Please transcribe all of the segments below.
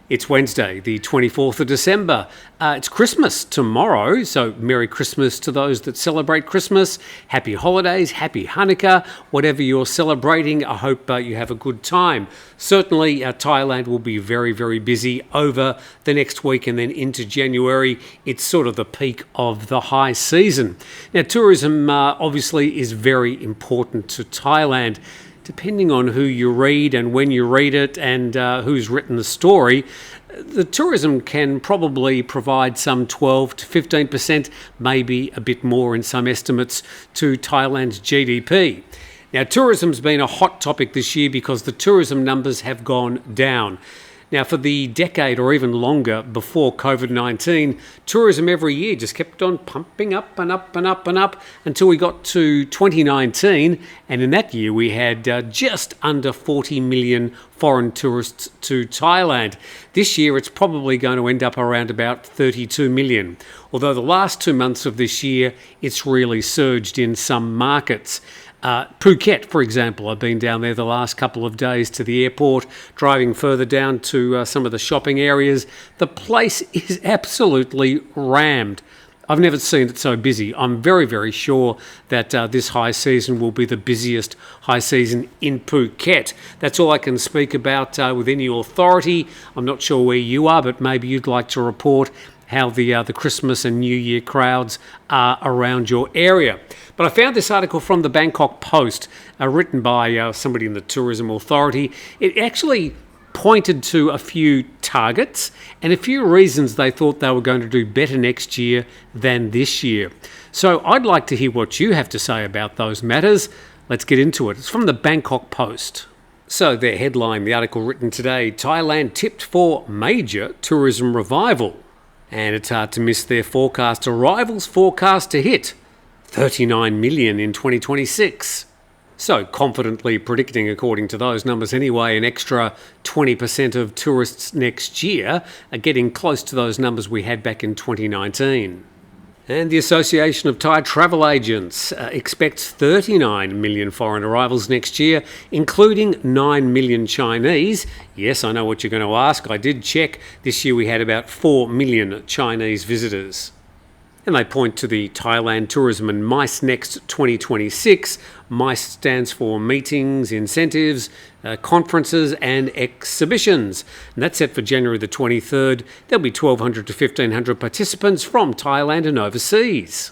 It's Wednesday, the 24th of December. It's Christmas tomorrow, so Merry Christmas to those that celebrate Christmas. Happy holidays, happy Hanukkah, whatever you're celebrating. I hope you have a good time. Certainly, Thailand will be very, very busy over the next week and then into January. It's sort of the peak of the high season. Now, tourism obviously is very important to Thailand. Depending on who you read and when you read it and who's written the story, the tourism can probably provide some 12 to 15%, maybe a bit more in some estimates, to Thailand's GDP. Now, tourism's been a hot topic this year because the tourism numbers have gone down. Now, for the decade or even longer before COVID-19, tourism every year just kept on pumping up and up and up and up until we got to 2019. And in that year, we had just under 40 million foreign tourists to Thailand. This year, it's probably going to end up around about 32 million. Although the last 2 months of this year, it's really surged in some markets. Phuket, for example, I've been down there the last couple of days to the airport, driving further down to some of the shopping areas. The place is absolutely rammed. I've never seen it so busy. I'm very, very sure that this high season will be the busiest high season in Phuket. That's all I can speak about with any authority. I'm not sure where you are, but maybe you'd like to report how the Christmas and New Year crowds are around your area. But I found this article from the Bangkok Post, written by somebody in the Tourism Authority. It actually pointed to a few targets and a few reasons they thought they were going to do better next year than this year. So I'd like to hear what you have to say about those matters. Let's get into it. It's from the Bangkok Post. So their headline, the article written today, Thailand tipped for major tourism revival. And it's hard to miss their forecast. Arrivals forecast to hit 39 million in 2026. So confidently predicting, according to those numbers anyway, an extra 20% of tourists next year are getting close to those numbers we had back in 2019. And the Association of Thai Travel Agents expects 39 million foreign arrivals next year, including 9 million Chinese. Yes, I know what you're going to ask. I did check. This year we had about 4 million Chinese visitors. And they point to the Thailand Tourism and MICE Next 2026. MICE stands for Meetings, Incentives, Conferences and Exhibitions. And that's set for January the 23rd. There'll be 1,200 to 1,500 participants from Thailand and overseas.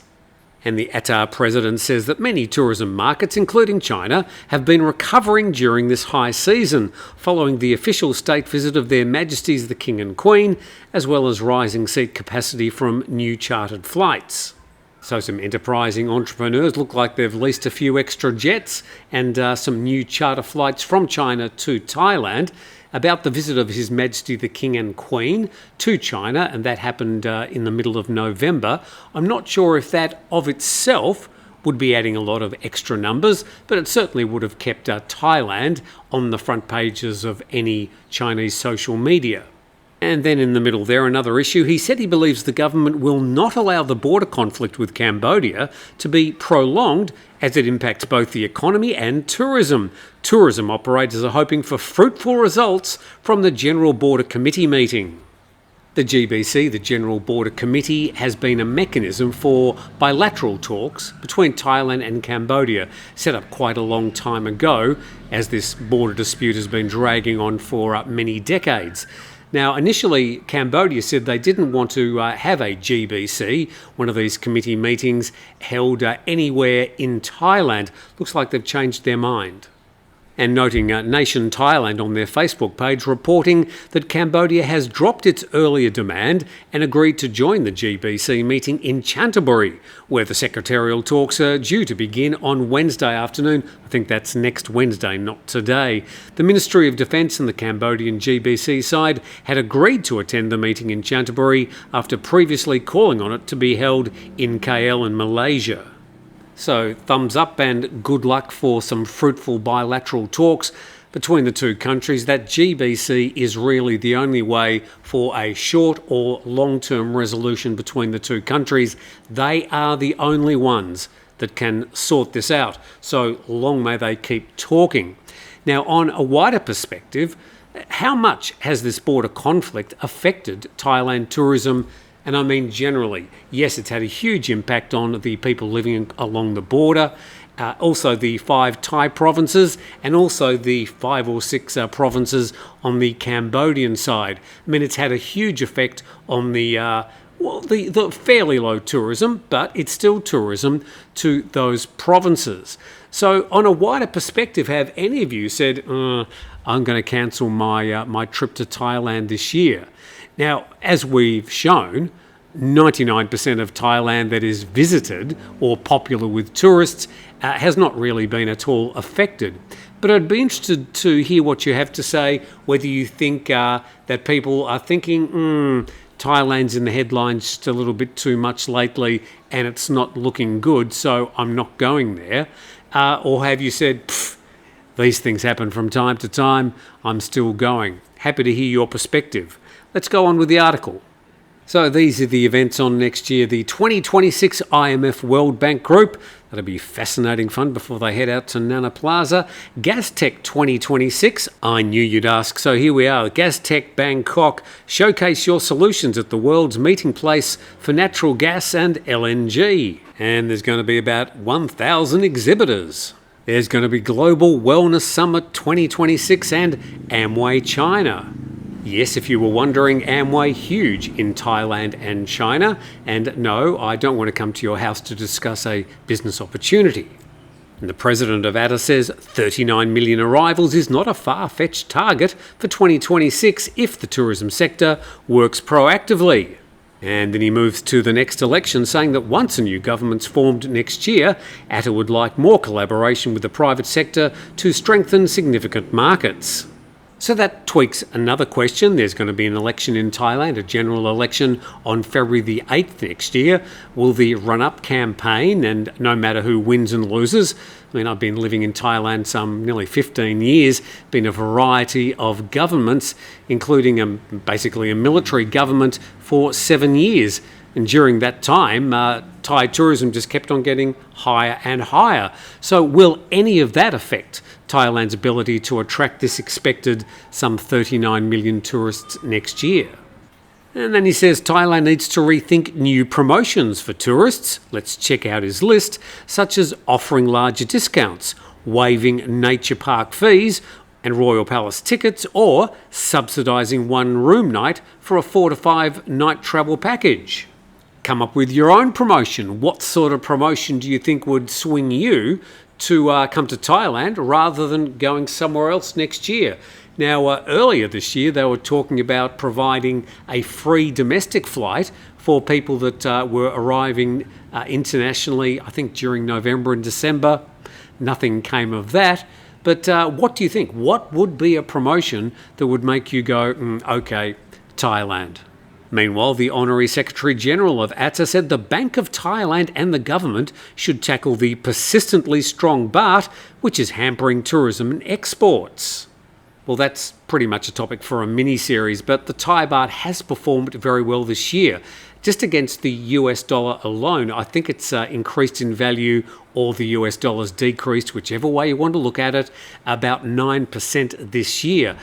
And the ATA president says that many tourism markets, including China, have been recovering during this high season, following the official state visit of Their Majesties the King and Queen, as well as rising seat capacity from new chartered flights. So some enterprising entrepreneurs look like they've leased a few extra jets and some new charter flights from China to Thailand. About the visit of His Majesty the King and Queen to China, and that happened in the middle of November. I'm not sure if that of itself would be adding a lot of extra numbers, but it certainly would have kept Thailand on the front pages of any Chinese social media. And then in the middle there, another issue. He said he believes the government will not allow the border conflict with Cambodia to be prolonged as it impacts both the economy and tourism. Tourism operators are hoping for fruitful results from the General Border Committee meeting. The GBC, the General Border Committee, has been a mechanism for bilateral talks between Thailand and Cambodia, set up quite a long time ago, as this border dispute has been dragging on for many decades. Now, initially, Cambodia said they didn't want to have a GBC, one of these committee meetings, held anywhere in Thailand. Looks like they've changed their mind. And noting Nation Thailand on their Facebook page reporting that Cambodia has dropped its earlier demand and agreed to join the GBC meeting in Canterbury, where the secretarial talks are due to begin on Wednesday afternoon. I think that's next Wednesday, not today. The Ministry of Defence and the Cambodian GBC side had agreed to attend the meeting in Canterbury after previously calling on it to be held in KL in Malaysia. So thumbs up and good luck for some fruitful bilateral talks between the two countries. That GBC is really the only way for a short or long-term resolution between the two countries. They are the only ones that can sort this out. So long may they keep talking. Now, on a wider perspective, How much has this border conflict affected Thailand tourism? And I mean generally. Yes, it's had a huge impact on the people living along the border, also the 5 Thai provinces, and also the 5 or 6 provinces on the Cambodian side. I mean, it's had a huge effect on the fairly low tourism, but it's still tourism to those provinces. So on a wider perspective, have any of you said, I'm going to cancel my trip to Thailand this year? Now, as we've shown, 99% of Thailand that is visited or popular with tourists has not really been at all affected. But I'd be interested to hear what you have to say, whether you think that people are thinking, Thailand's in the headlines just a little bit too much lately and it's not looking good, so I'm not going there. Or have you said, these things happen from time to time, I'm still going? Happy to hear your perspective. Let's go on with the article. So these are the events on next year. The 2026 IMF World Bank Group. That'll be fascinating fun before they head out to Nana Plaza. GasTech 2026. I knew you'd ask. So here we are. GasTech Bangkok. Showcase your solutions at the world's meeting place for natural gas and LNG. And there's going to be about 1,000 exhibitors. There's going to be Global Wellness Summit 2026 and Amway China. Yes, if you were wondering, Amway huge in Thailand and China. And no, I don't want to come to your house to discuss a business opportunity. And the president of ATA says 39 million arrivals is not a far-fetched target for 2026 if the tourism sector works proactively. And then he moves to the next election, saying that once a new government's formed next year, ATA would like more collaboration with the private sector to strengthen significant markets. So that tweaks another question. There's going to be an election in Thailand, a general election on February the 8th next year. Will the run-up campaign, and no matter who wins and loses, I mean, I've been living in Thailand some nearly 15 years, been a variety of governments, including basically a military government for 7 years. And during that time, Thai tourism just kept on getting higher and higher. So will any of that affect Thailand's ability to attract this expected some 39 million tourists next year? And then he says Thailand needs to rethink new promotions for tourists. Let's check out his list, such as offering larger discounts, waiving nature park fees and Royal Palace tickets, or subsidising one room night for a 4 to 5 night travel package. Come up with your own promotion. What sort of promotion do you think would swing you to come to Thailand rather than going somewhere else next year? Now, earlier this year, they were talking about providing a free domestic flight for people that were arriving internationally, I think during November and December. Nothing came of that. But what do you think? What would be a promotion that would make you go, okay, Thailand? Meanwhile, the Honorary Secretary-General of ATA said the Bank of Thailand and the government should tackle the persistently strong baht, which is hampering tourism and exports. Well, that's pretty much a topic for a mini-series, but the Thai baht has performed very well this year. Just against the US dollar alone, I think it's increased in value, or the US dollar's decreased, whichever way you want to look at it, about 9% this year.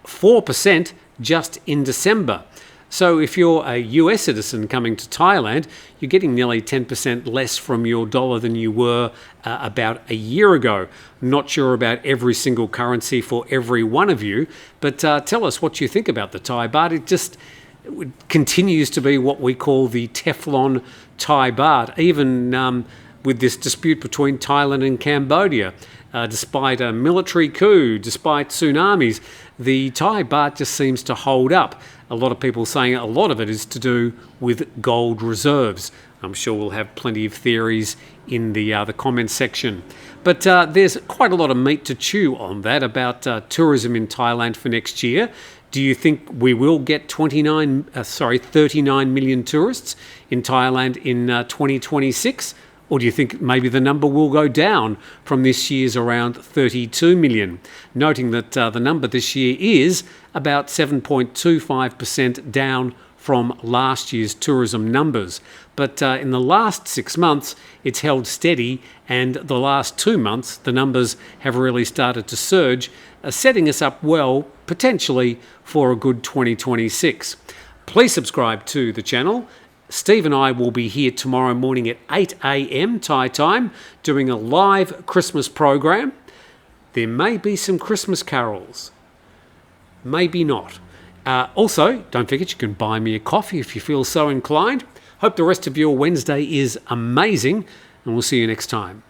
4% just in December. So if you're a US citizen coming to Thailand, you're getting nearly 10% less from your dollar than you were about a year ago. Not sure about every single currency for every one of you, but tell us what you think about the Thai baht. It continues to be what we call the Teflon Thai baht, even with this dispute between Thailand and Cambodia. Despite a military coup, despite tsunamis, the Thai baht just seems to hold up. A lot of people saying a lot of it is to do with gold reserves. I'm sure we'll have plenty of theories in the comments section. But there's quite a lot of meat to chew on that about tourism in Thailand for next year. Do you think we will get 39 million tourists in Thailand in 2026? Or do you think maybe the number will go down from this year's around 32 million? Noting that the number this year is about 7.25% down from last year's tourism numbers. But in the last 6 months, it's held steady, and the last 2 months, the numbers have really started to surge, setting us up well, potentially, for a good 2026. Please subscribe to the channel. Steve and I will be here tomorrow morning at 8 a.m. Thai time doing a live Christmas program. There may be some Christmas carols. Maybe not. Also, don't forget you can buy me a coffee if you feel so inclined. Hope the rest of your Wednesday is amazing, and we'll see you next time.